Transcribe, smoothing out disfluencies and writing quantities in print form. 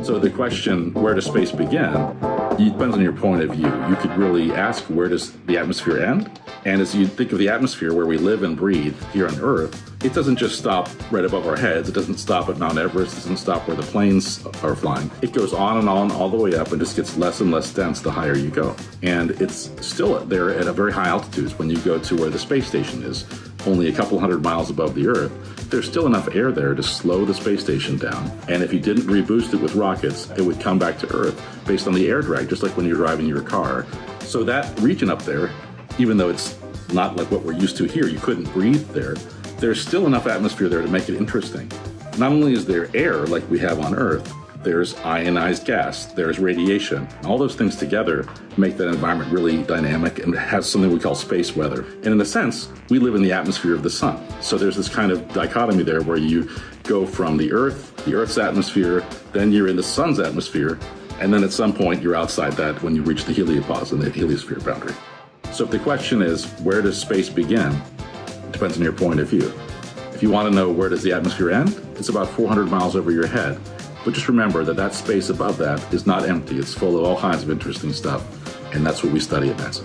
So the question, where does space begin, it depends on your point of view. You could really ask, where does the atmosphere end? And as you think of the atmosphere where we live and breathe here on Earth, it doesn't just stop right above our heads. It doesn't stop at Mount Everest. It doesn't stop where the planes are flying. It goes on and on all the way up and just gets less and less dense the higher you go. And it's still there at a very high altitudes when you go to where the space station is, only a couple hundred miles above the Earth. There's still enough air there to slow the space station down. And if you didn't reboost it with rockets, it would come back to Earth based on the air drag, just like when you're driving your car. So that region up there, even though it's not like what we're used to here, you couldn't breathe there, there's still enough atmosphere there to make it interesting. Not only is there air like we have on Earth, there's ionized gas, there's radiation. All those things together make that environment really dynamic and has something we call space weather. And in a sense, we live in the atmosphere of the sun. So there's this kind of dichotomy there where you go from the Earth's atmosphere, then you're in the sun's atmosphere, and then at some point you're outside that when you reach the heliopause and the heliosphere boundary. So if the question is, where does space begin? It depends on your point of view. If you want to know where does the atmosphere end, it's about 400 miles over your head. But just remember that that space above that is not empty. It's full of all kinds of interesting stuff, and that's what we study at NASA.